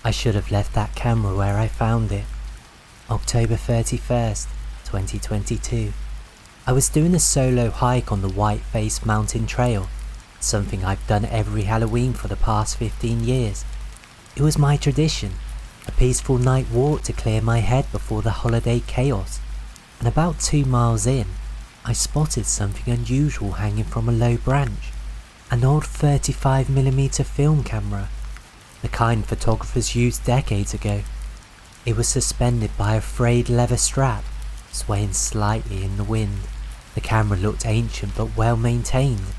I should have left that camera where I found it. October 31st, 2022. I was doing a solo hike on the Whiteface Mountain Trail, something I've done every Halloween for the past 15 years. It was my tradition, a peaceful night walk to clear my head before the holiday chaos, and about 2 miles in, I spotted something unusual hanging from a low branch, an old 35mm film camera, the kind photographers used decades ago. It was suspended by a frayed leather strap, swaying slightly in the wind. The camera looked ancient but well maintained.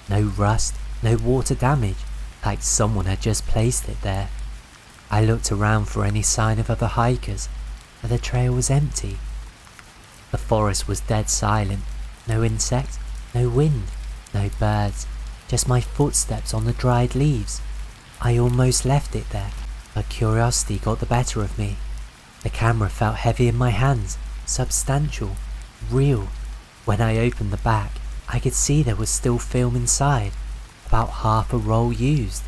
No rust, no water damage, like someone had just placed it there. I looked around for any sign of other hikers, but the trail was empty. The forest was dead silent. No insects, no wind, no birds, just my footsteps on the dried leaves. I almost left it there, but curiosity got the better of me. The camera felt heavy in my hands, substantial, real. When I opened the back, I could see there was still film inside, about half a roll used.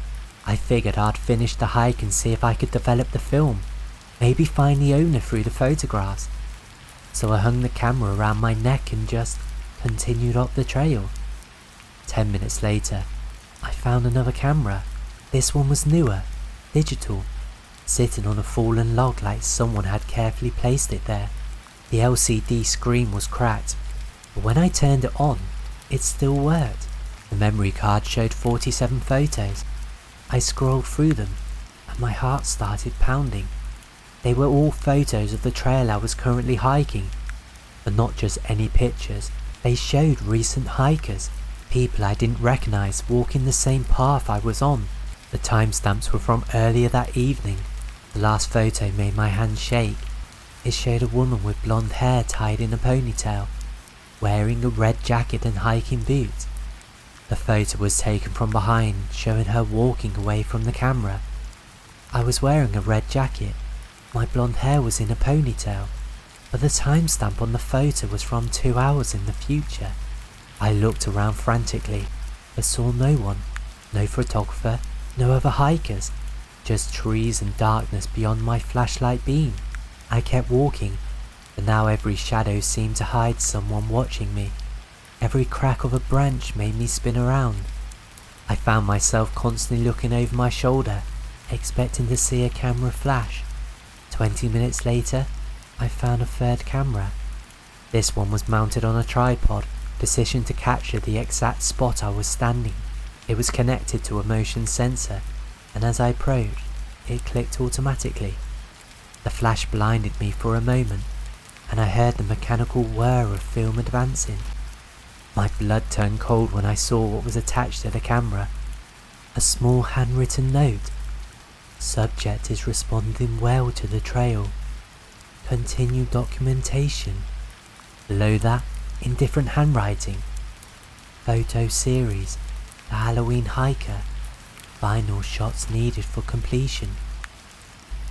I figured I'd finish the hike and see if I could develop the film, maybe find the owner through the photographs. So I hung the camera around my neck and just continued up the trail. 10 minutes later, I found another camera. This one was newer, digital, sitting on a fallen log like someone had carefully placed it there. The LCD screen was cracked, but when I turned it on, it still worked. The memory card showed 47 photos. I scrolled through them, and my heart started pounding. They were all photos of the trail I was currently hiking, but not just any pictures. They showed recent hikers, people I didn't recognize walking the same path I was on. The timestamps were from earlier that evening. The last photo made my hand shake. It showed a woman with blonde hair tied in a ponytail, wearing a red jacket and hiking boots. The photo was taken from behind, showing her walking away from the camera. I was wearing a red jacket. My blonde hair was in a ponytail, but the timestamp on the photo was from 2 hours in the future. I looked around frantically, but saw no one, no photographer, no other hikers, just trees and darkness beyond my flashlight beam. I kept walking, but now every shadow seemed to hide someone watching me. Every crack of a branch made me spin around. I found myself constantly looking over my shoulder, expecting to see a camera flash. 20 minutes later, I found a third camera. This one was mounted on a tripod, positioned to capture the exact spot I was standing. It was connected to a motion sensor, and as I approached, it clicked automatically. The flash blinded me for a moment, and I heard the mechanical whir of film advancing. My blood turned cold when I saw what was attached to the camera. A small handwritten note. Subject is responding well to the trail. Continue documentation. Below that, in different handwriting. Photo series, the Halloween hiker. Final shots needed for completion.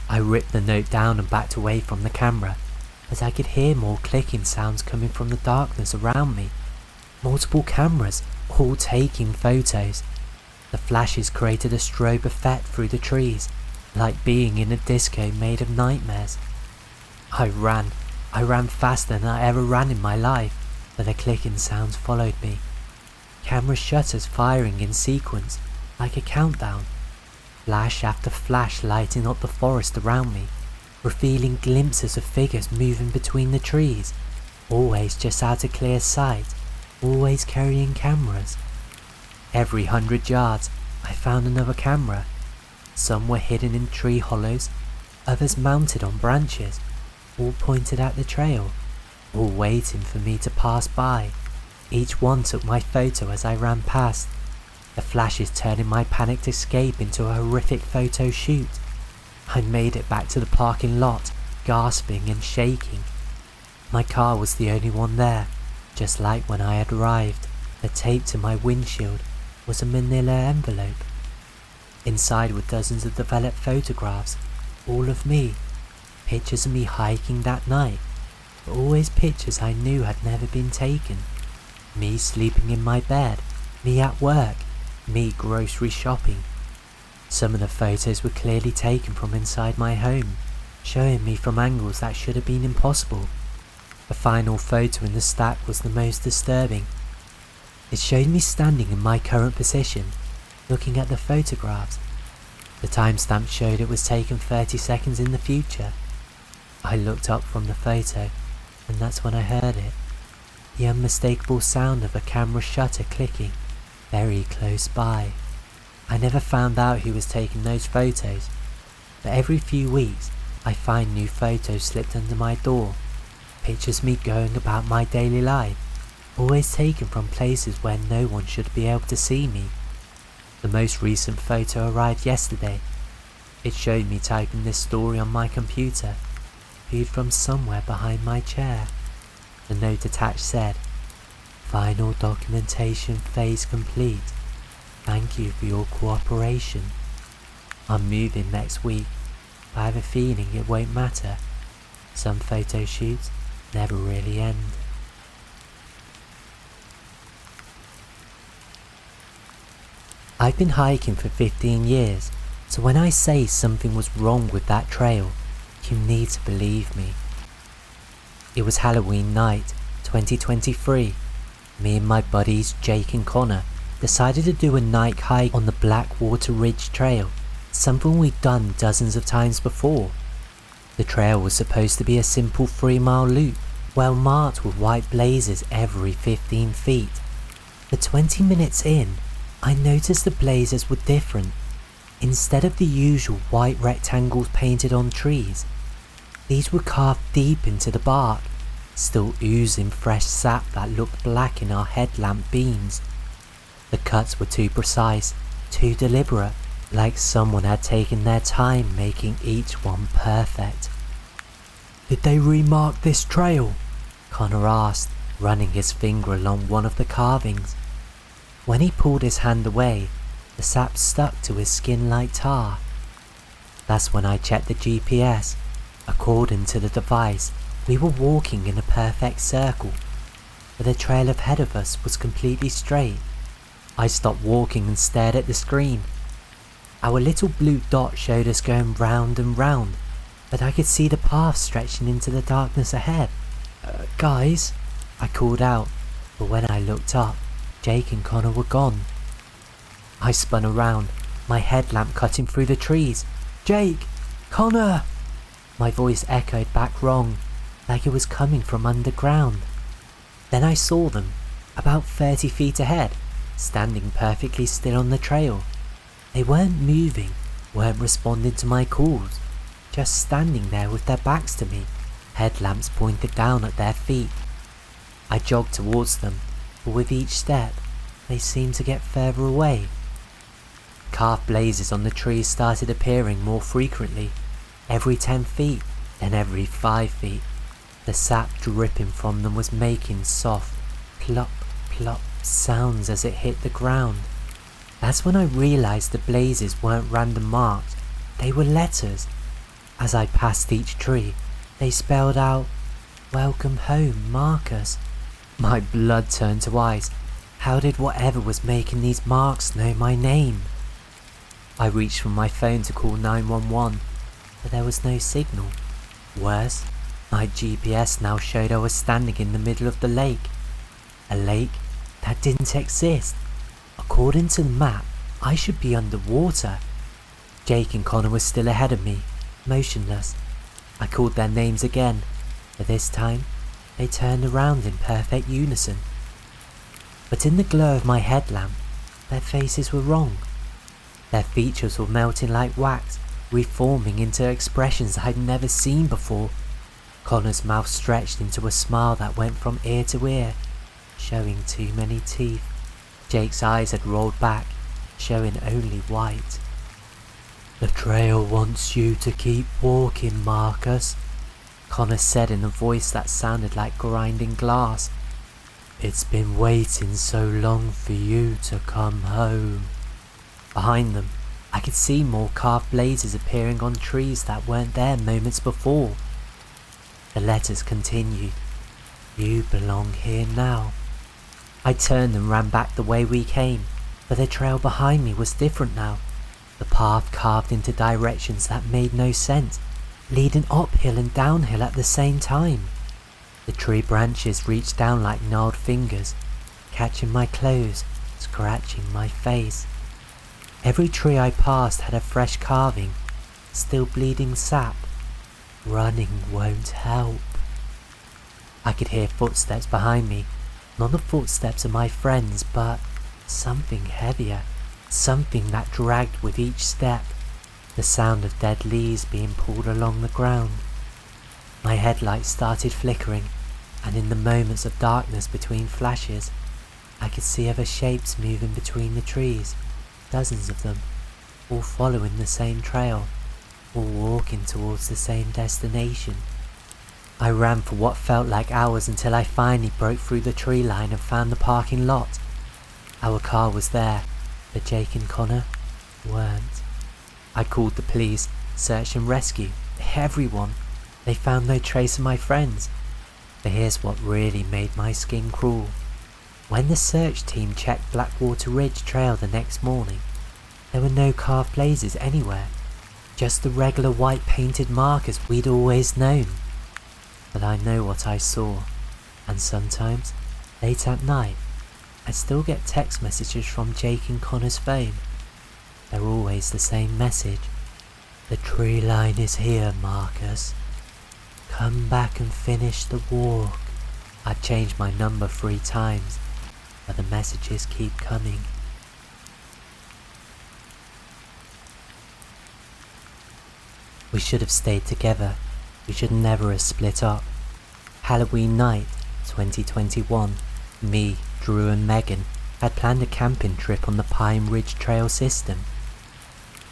I ripped the note down and backed away from the camera, as I could hear more clicking sounds coming from the darkness around me. Multiple cameras, all taking photos. The flashes created a strobe effect through the trees, like being in a disco made of nightmares. I ran faster than I ever ran in my life, but the clicking sounds followed me. Camera shutters firing in sequence, like a countdown. Flash after flash lighting up the forest around me, revealing glimpses of figures moving between the trees, always just out of clear sight, always carrying cameras. Every 100 yards, I found another camera. Some were hidden in tree hollows, others mounted on branches, all pointed at the trail, all waiting for me to pass by. Each one took my photo as I ran past, the flashes turning my panicked escape into a horrific photo shoot. I made it back to the parking lot, gasping and shaking. My car was the only one there, just like when I had arrived. The tape to my windshield was a manila envelope. Inside were dozens of developed photographs, all of me. Pictures of me hiking that night, but always pictures I knew had never been taken. Me sleeping in my bed, me at work, me grocery shopping. Some of the photos were clearly taken from inside my home, showing me from angles that should have been impossible. The final photo in the stack was the most disturbing. It showed me standing in my current position, looking at the photographs. The timestamp showed it was taken 30 seconds in the future. I looked up from the photo, and that's when I heard it. The unmistakable sound of a camera shutter clicking, very close by. I never found out who was taking those photos, but every few weeks I find new photos slipped under my door. Pictures me going about my daily life, always taken from places where no one should be able to see me. The most recent photo arrived yesterday. It showed me typing this story on my computer, viewed from somewhere behind my chair. The note attached said, "Final documentation phase complete. Thank you for your cooperation. I'm moving next week, but I have a feeling it won't matter. Some photo shoots never really end." I've been hiking for 15 years, so when I say something was wrong with that trail, you need to believe me. It was Halloween night, 2023. Me and my buddies Jake and Connor decided to do a night hike on the Blackwater Ridge Trail, something we'd done dozens of times before. The trail was supposed to be a simple 3-mile loop, well marked with white blazes every 15 feet. But 20 minutes in, I noticed the blazes were different. Instead of the usual white rectangles painted on trees, these were carved deep into the bark, still oozing fresh sap that looked black in our headlamp beams. The cuts were too precise, too deliberate, like someone had taken their time making each one perfect. "Did they remark this trail?" Connor asked, running his finger along one of the carvings. When he pulled his hand away, the sap stuck to his skin like tar. That's when I checked the GPS. According to the device, we were walking in a perfect circle, but the trail ahead of us was completely straight. I stopped walking and stared at the screen. Our little blue dot showed us going round and round, but I could see the path stretching into the darkness ahead. Guys," I called out, but when I looked up, Jake and Connor were gone. I spun around, my headlamp cutting through the trees. "Jake! Connor!" My voice echoed back wrong, like it was coming from underground. Then I saw them, about 30 feet ahead, standing perfectly still on the trail. They weren't moving, weren't responding to my calls, just standing there with their backs to me, headlamps pointed down at their feet. I jogged towards them, but with each step, they seemed to get further away. Carved blazes on the trees started appearing more frequently, every 10 feet, then every 5 feet. The sap dripping from them was making soft, plop, plop sounds as it hit the ground. That's when I realized the blazes weren't random marks, they were letters. As I passed each tree, they spelled out, "Welcome home, Marcus." My blood turned to ice. How did whatever was making these marks know my name? I reached for my phone to call 911, but there was no signal. Worse, my GPS now showed I was standing in the middle of the lake. A lake that didn't exist. According to the map, I should be underwater. Jake and Connor were still ahead of me, motionless. I called their names again, but this time, they turned around in perfect unison. But in the glow of my headlamp, their faces were wrong. Their features were melting like wax, reforming into expressions I'd never seen before. Connor's mouth stretched into a smile that went from ear to ear, showing too many teeth. Jake's eyes had rolled back, showing only white. "The trail wants you to keep walking, Marcus," Connor said in a voice that sounded like grinding glass. "It's been waiting so long for you to come home." Behind them, I could see more carved blazes appearing on trees that weren't there moments before. The letters continued, "You belong here now." I turned and ran back the way we came, but the trail behind me was different now. the path carved into directions that made no sense, leading uphill and downhill at the same time. The tree branches reached down like gnarled fingers, catching my clothes, scratching my face. Every tree I passed had a fresh carving, still bleeding sap. Running won't help. I could hear footsteps behind me, not the footsteps of my friends, but something heavier, something that dragged with each step, the sound of dead leaves being pulled along the ground. My headlights started flickering, and in the moments of darkness between flashes, I could see other shapes moving between the trees, dozens of them, all following the same trail, all walking towards the same destination. I ran for what felt like hours until I finally broke through the tree line and found the parking lot. Our car was there, but Jake and Connor weren't. I called the police, search and rescue, everyone. They found no trace of my friends. But here's what really made my skin crawl. When the search team checked Blackwater Ridge Trail the next morning, there were no carved blazes anywhere, just the regular white painted markers we'd always known. But I know what I saw, and sometimes, late at night, I still get text messages from Jake and Connor's phone. They're always the same message. The tree line is here, Marcus. Come back and finish the walk. I've changed my number 3 times, but the messages keep coming. We should have stayed together. We should never have split up. Halloween night, 2021, me, Drew and Megan had planned a camping trip on the Pine Ridge Trail system.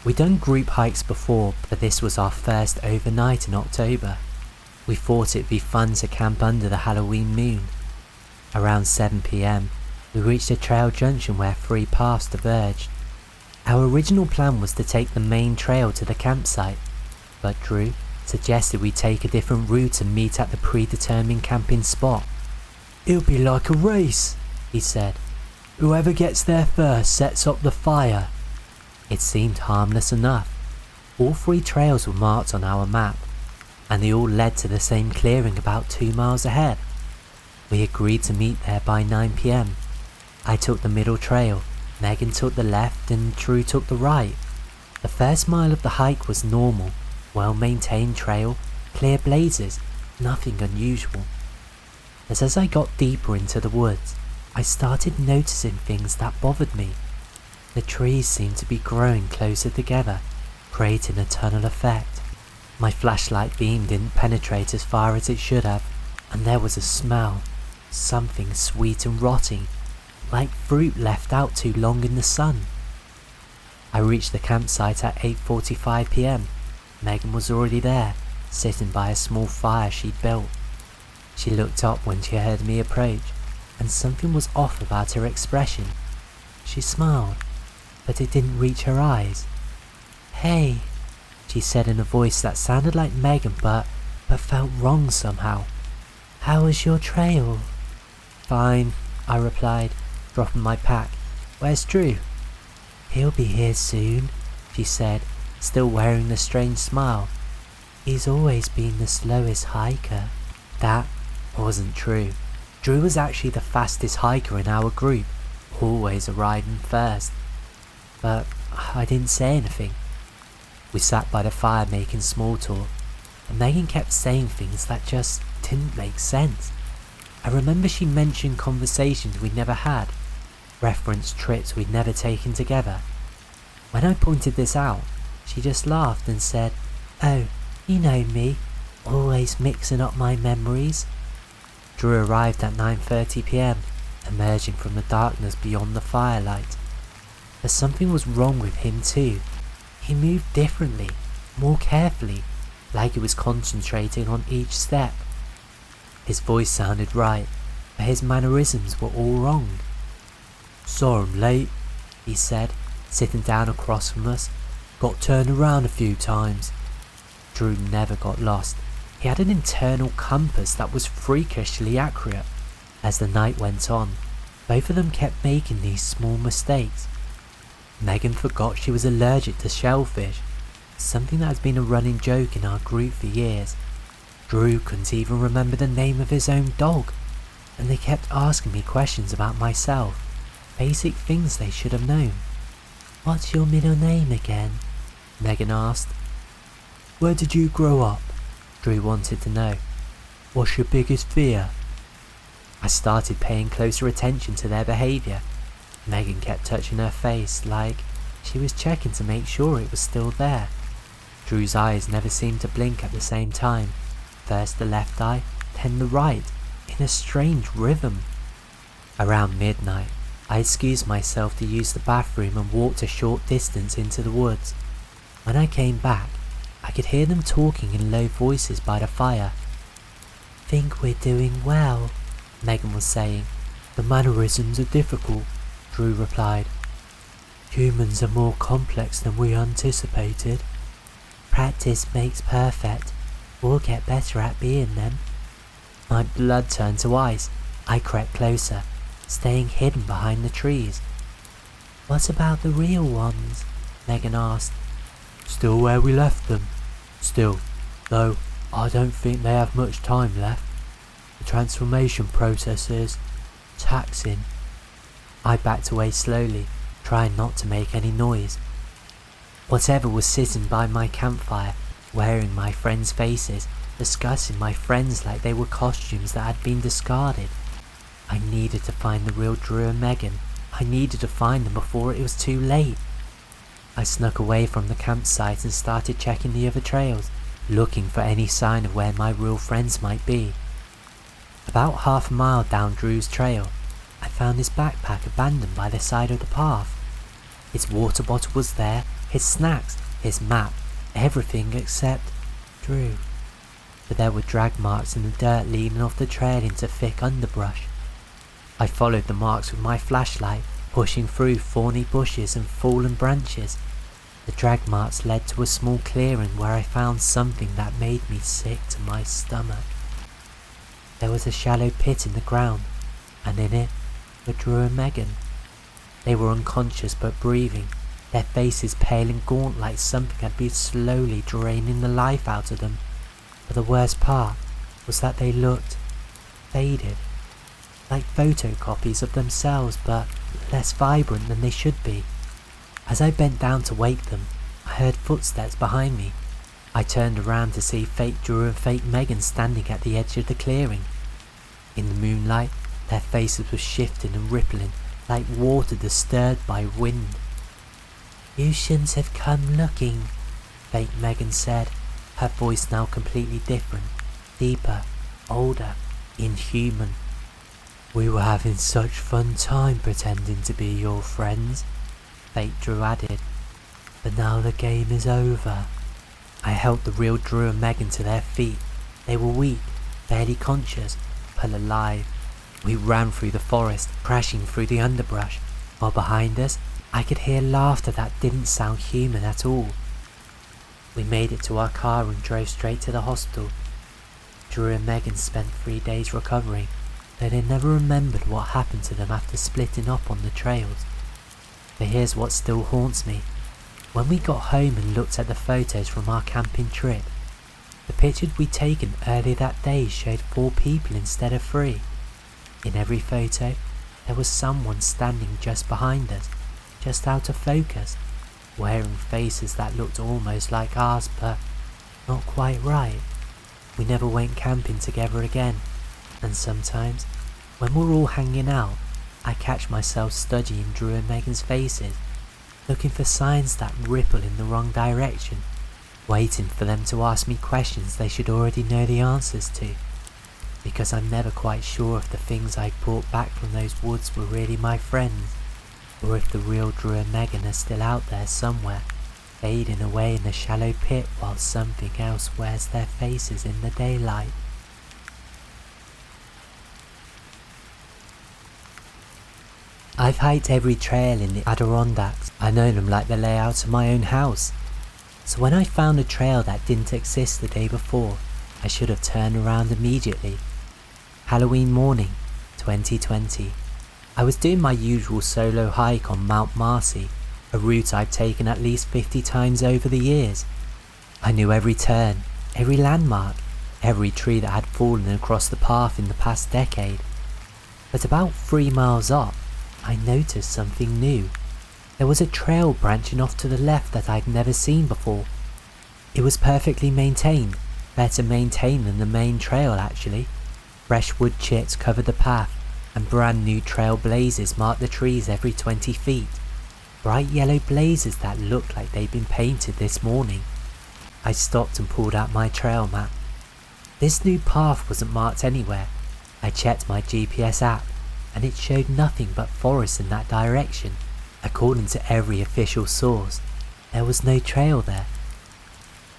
We'd done group hikes before, but this was our first overnight in October. We thought it'd be fun to camp under the Halloween moon. Around 7 PM, we reached a trail junction where 3 paths diverged. Our original plan was to take the main trail to the campsite, but Drew suggested we take a different route and meet at the predetermined camping spot. It'll be like a race, he said. Whoever gets there first sets up the fire. It seemed harmless enough. All 3 trails were marked on our map, and they all led to the same clearing about 2 miles ahead. We agreed to meet there by 9 PM. I took the middle trail, Megan took the left, and Drew took the right. The first mile of the hike was normal, well-maintained trail, clear blazes, nothing unusual. But as I got deeper into the woods, I started noticing things that bothered me. The trees seemed to be growing closer together, creating a tunnel effect. My flashlight beam didn't penetrate as far as it should have, and there was a smell, something sweet and rotting, like fruit left out too long in the sun. I reached the campsite at 8:45 PM. Megan was already there, sitting by a small fire she'd built. She looked up when she heard me approach, and something was off about her expression. She smiled, but it didn't reach her eyes. Hey, she said in a voice that sounded like Megan but felt wrong somehow. How was your trail? Fine, I replied, dropping my pack. Where's Drew? He'll be here soon, she said, still wearing the strange smile. He's always been the slowest hiker. That wasn't true. Drew was actually the fastest hiker in our group, always arriving first. But I didn't say anything. We sat by the fire making small talk, and Megan kept saying things that just didn't make sense. I remember she mentioned conversations we'd never had, referenced trips we'd never taken together. When I pointed this out, she just laughed and said, "Oh, you know me, always mixing up my memories." Drew arrived at 9:30 PM, emerging from the darkness beyond the firelight. But something was wrong with him too. He moved differently, more carefully, like he was concentrating on each step. His voice sounded right, but his mannerisms were all wrong. "Sorry I'm late," he said, sitting down across from us. "Got turned around a few times." Drew never got lost. He had an internal compass that was freakishly accurate. As the night went on, both of them kept making these small mistakes. Megan forgot she was allergic to shellfish, something that has been a running joke in our group for years. Drew couldn't even remember the name of his own dog, and they kept asking me questions about myself, basic things they should have known. "What's your middle name again?" Megan asked. "Where did you grow up?" Drew wanted to know. "What's your biggest fear?" I started paying closer attention to their behaviour. Megan kept touching her face like she was checking to make sure it was still there. Drew's eyes never seemed to blink at the same time, first the left eye, then the right, in a strange rhythm. Around midnight, I excused myself to use the bathroom and walked a short distance into the woods. When I came back, I could hear them talking in low voices by the fire. "Think we're doing well," Megan was saying. "The mannerisms are difficult," Drew replied. "Humans are more complex than we anticipated." "Practice makes perfect. We'll get better at being them." My blood turned to ice. I crept closer, staying hidden behind the trees. "What about the real ones?" Megan asked. "Still where we left them. Still, though, I don't think they have much time left. The transformation process is taxing." I backed away slowly, trying not to make any noise. Whatever was sitting by my campfire, wearing my friends' faces, discussing my friends like they were costumes that had been discarded. I needed to find the real Drew and Megan. I needed to find them before it was too late. I snuck away from the campsite and started checking the other trails, looking for any sign of where my real friends might be. About half a mile down Drew's trail, I found his backpack abandoned by the side of the path. His water bottle was there, his snacks, his map, everything except Drew. But there were drag marks in the dirt leading off the trail into thick underbrush. I followed the marks with my flashlight, pushing through thorny bushes and fallen branches. The drag marks led to a small clearing where I found something that made me sick to my stomach. There was a shallow pit in the ground, and in it were Drew and Megan. They were unconscious but breathing, their faces pale and gaunt like something had been slowly draining the life out of them. But the worst part was that they looked faded, like photocopies of themselves but less vibrant than they should be. As I bent down to wake them, I heard footsteps behind me. I turned around to see fake Drew and fake Megan standing at the edge of the clearing. In the moonlight, their faces were shifting and rippling like water disturbed by wind. "You shouldn't have come looking," fake Megan said, her voice now completely different, deeper, older, inhuman. "We were having such fun time pretending to be your friends," fake Drew added. "But now the game is over." I helped the real Drew and Megan to their feet. They were weak, barely conscious, but alive. We ran through the forest, crashing through the underbrush, while behind us I could hear laughter that didn't sound human at all. We made it to our car and drove straight to the hospital. Drew and Megan spent 3 days recovering, though they never remembered what happened to them after splitting up on the trails. But here's what still haunts me. When we got home and looked at the photos from our camping trip, the pictures we'd taken earlier that day showed 4 people instead of 3. In every photo, there was someone standing just behind us, just out of focus, wearing faces that looked almost like ours but not quite right. We never went camping together again, and sometimes, when we're all hanging out, I catch myself studying Drew and Megan's faces, looking for signs that ripple in the wrong direction, waiting for them to ask me questions they should already know the answers to, because I'm never quite sure if the things I brought back from those woods were really my friends, or if the real Drew and Megan are still out there somewhere, fading away in the shallow pit while something else wears their faces in the daylight. I've hiked every trail in the Adirondacks. I know them like the layout of my own house. So when I found a trail that didn't exist the day before, I should have turned around immediately. Halloween morning, 2020. I was doing my usual solo hike on Mount Marcy, a route I'd taken at least 50 times over the years. I knew every turn, every landmark, every tree that had fallen across the path in the past decade. But about 3 miles up, I noticed something new. There was a trail branching off to the left that I'd never seen before. It was perfectly maintained, better maintained than the main trail actually. Fresh wood chips covered the path, and brand new trail blazes marked the trees every 20 feet. Bright yellow blazes that looked like they'd been painted this morning. I stopped and pulled out my trail map. This new path wasn't marked anywhere. I checked my GPS app, and it showed nothing but forest in that direction. According to every official source, there was no trail there.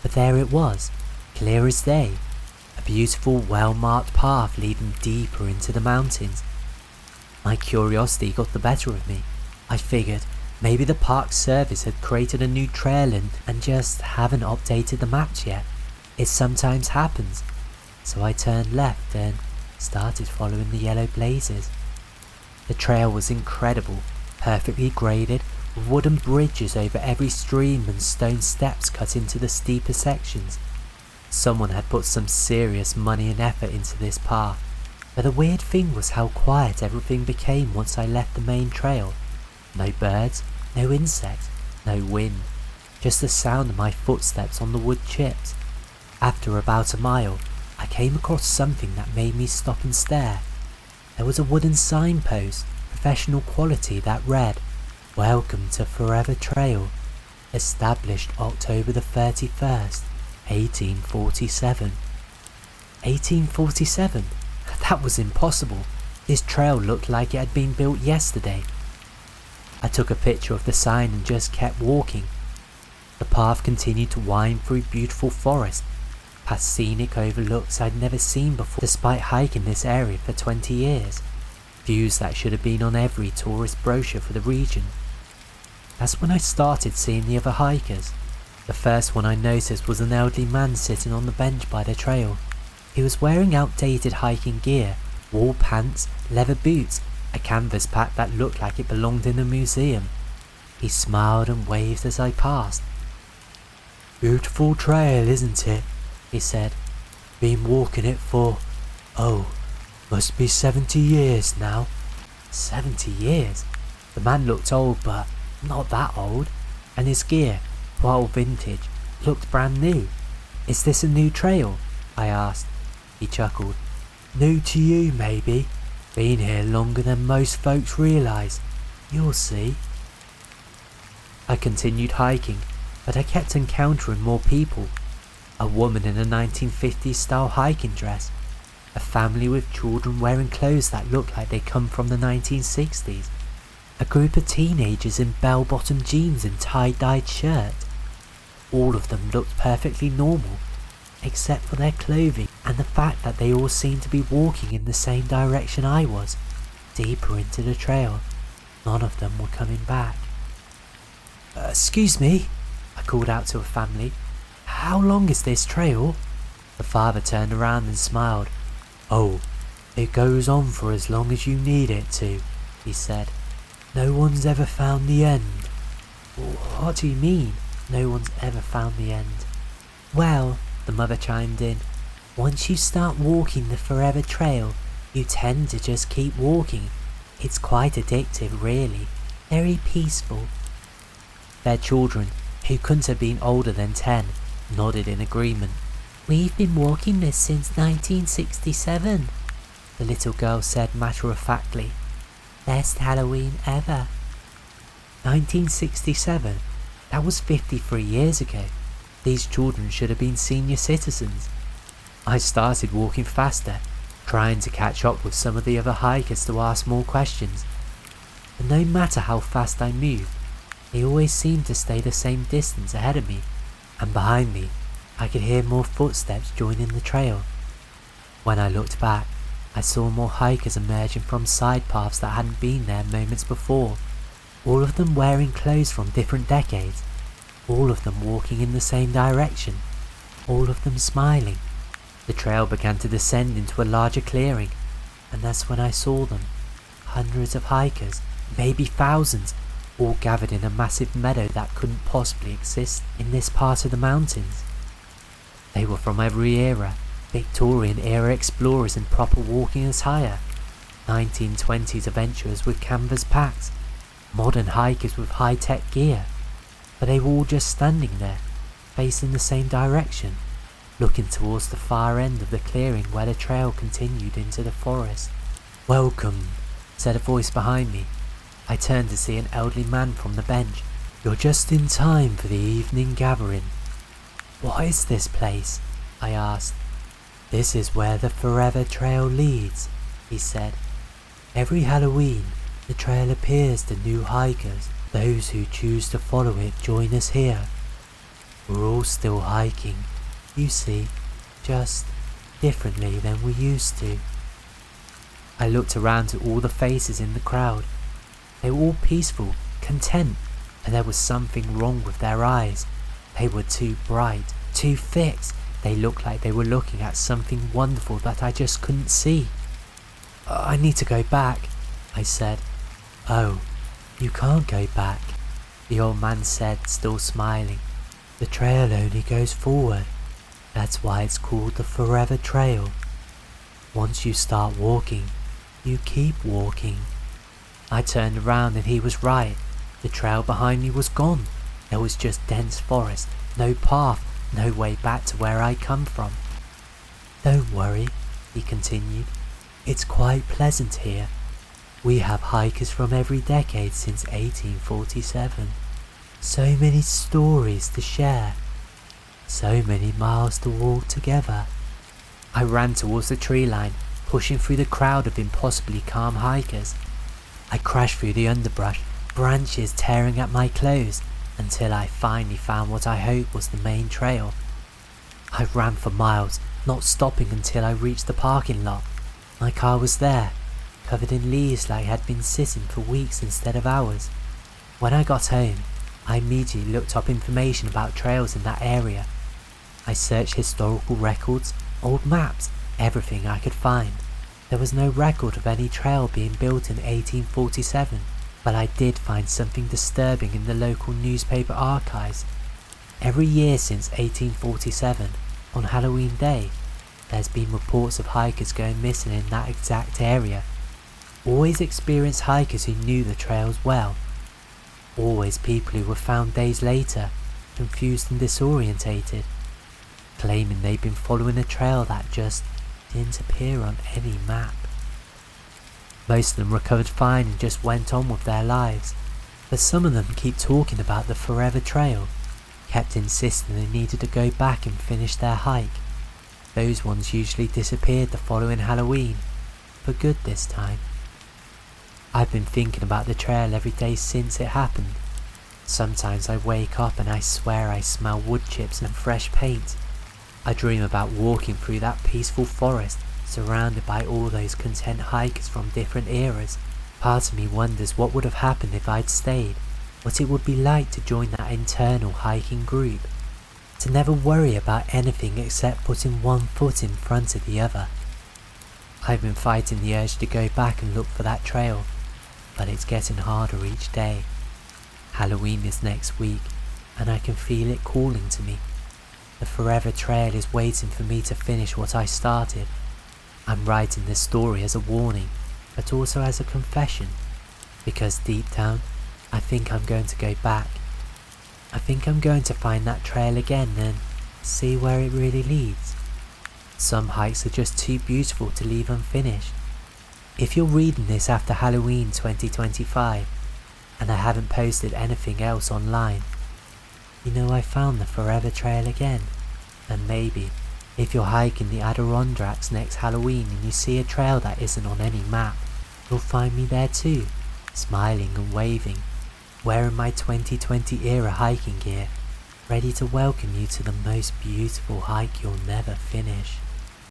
But there it was, clear as day, a beautiful, well-marked path leading deeper into the mountains. My curiosity got the better of me. I figured maybe the park service had created a new trail and just haven't updated the maps yet. It sometimes happens. So I turned left and started following the yellow blazes. The trail was incredible, perfectly graded, with wooden bridges over every stream and stone steps cut into the steeper sections. Someone had put some serious money and effort into this path, but the weird thing was how quiet everything became once I left the main trail. No birds, no insects, no wind, just the sound of my footsteps on the wood chips. After about a mile, I came across something that made me stop and stare. There was a wooden signpost, professional quality, that read, "Welcome to Forever Trail, established October the 31st, 1847. 1847? That was impossible. This trail looked like it had been built yesterday. I took a picture of the sign and just kept walking. The path continued to wind through beautiful forest, past scenic overlooks I'd never seen before despite hiking this area for 20 years. Views that should have been on every tourist brochure for the region. That's when I started seeing the other hikers. The first one I noticed was an elderly man sitting on the bench by the trail. He was wearing outdated hiking gear, wool pants, leather boots, a canvas pack that looked like it belonged in a museum. He smiled and waved as I passed. "Beautiful trail, isn't it?" he said. "Been walking it for, must be 70 years now." 70 years? The man looked old, but not that old, and his gear, while vintage, looked brand new. "Is this a new trail?" I asked. He chuckled. "New to you, maybe. Been here longer than most folks realise. You'll see." I continued hiking, but I kept encountering more people. A woman in a 1950s style hiking dress. A family with children wearing clothes that looked like they come from the 1960s. A group of teenagers in bell-bottom jeans and tie-dyed shirts. All of them looked perfectly normal, except for their clothing and the fact that they all seemed to be walking in the same direction I was, deeper into the trail. None of them were coming back. "Excuse me," I called out to a family. "How long is this trail?" The father turned around and smiled. "Oh, it goes on for as long as you need it to," he said. "No one's ever found the end." "What do you mean, no one's ever found the end?" "Well," the mother chimed in, "once you start walking the Forever Trail, you tend to just keep walking. It's quite addictive, really. Very peaceful." Their children, who couldn't have been older than 10, nodded in agreement. "We've been walking this since 1967, the little girl said matter-of-factly. "Best Halloween ever." 1967? That was 53 years ago. These children should have been senior citizens. I started walking faster, trying to catch up with some of the other hikers to ask more questions. But no matter how fast I moved, they always seemed to stay the same distance ahead of me, and behind me, I could hear more footsteps joining the trail. When I looked back, I saw more hikers emerging from side paths that hadn't been there moments before, all of them wearing clothes from different decades, all of them walking in the same direction, all of them smiling. The trail began to descend into a larger clearing, and that's when I saw them. Hundreds of hikers, maybe thousands, all gathered in a massive meadow that couldn't possibly exist in this part of the mountains. They were from every era, Victorian era explorers in proper walking attire, 1920s adventurers with canvas packs, modern hikers with high-tech gear, but they were all just standing there, facing the same direction, looking towards the far end of the clearing where the trail continued into the forest. "Welcome," said a voice behind me. I turned to see an elderly man from the bench. "You're just in time for the evening gathering." "What is this place?" I asked. "This is where the Forever Trail leads," he said. "Every Halloween, the trail appears to new hikers. Those who choose to follow it join us here. We're all still hiking, you see, just differently than we used to." I looked around at all the faces in the crowd. They were all peaceful, content, and there was something wrong with their eyes. They were too bright, too fixed. They looked like they were looking at something wonderful that I just couldn't see. "I need to go back," I said. "Oh, you can't go back," the old man said, still smiling. "The trail only goes forward. That's why it's called the Forever Trail. Once you start walking, you keep walking." I turned around and he was right. The trail behind me was gone. There was just dense forest, no path, no way back to where I'd come from. "Don't worry," he continued. "It's quite pleasant here. We have hikers from every decade since 1847. So many stories to share. So many miles to walk together." I ran towards the tree line, pushing through the crowd of impossibly calm hikers. I crashed through the underbrush, branches tearing at my clothes, until I finally found what I hoped was the main trail. I ran for miles, not stopping until I reached the parking lot. My car was there, covered in leaves like it had been sitting for weeks instead of hours. When I got home, I immediately looked up information about trails in that area. I searched historical records, old maps, everything I could find. There was no record of any trail being built in 1847, but I did find something disturbing in the local newspaper archives. Every year since 1847, on Halloween Day, there's been reports of hikers going missing in that exact area. Always experienced hikers who knew the trails well. Always people who were found days later, confused and disorientated, claiming they'd been following a trail that just didn't appear on any map. Most of them recovered fine and just went on with their lives, but some of them keep talking about the Forever Trail, kept insisting they needed to go back and finish their hike. Those ones usually disappeared the following Halloween, for good this time. I've been thinking about the trail every day since it happened. Sometimes I wake up and I swear I smell wood chips and fresh paint. I dream about walking through that peaceful forest, surrounded by all those content hikers from different eras. Part of me wonders what would have happened if I'd stayed, what it would be like to join that internal hiking group, to never worry about anything except putting one foot in front of the other. I've been fighting the urge to go back and look for that trail, but it's getting harder each day. Halloween is next week, and I can feel it calling to me. The Forever Trail is waiting for me to finish what I started. I'm writing this story as a warning, but also as a confession, because deep down, I think I'm going to go back. I think I'm going to find that trail again and see where it really leads. Some hikes are just too beautiful to leave unfinished. If you're reading this after Halloween 2025, and I haven't posted anything else online, you know I found the Forever Trail again. And maybe, if you're hiking the Adirondacks next Halloween and you see a trail that isn't on any map, you'll find me there too, smiling and waving, wearing my 2020 era hiking gear, ready to welcome you to the most beautiful hike you'll never finish.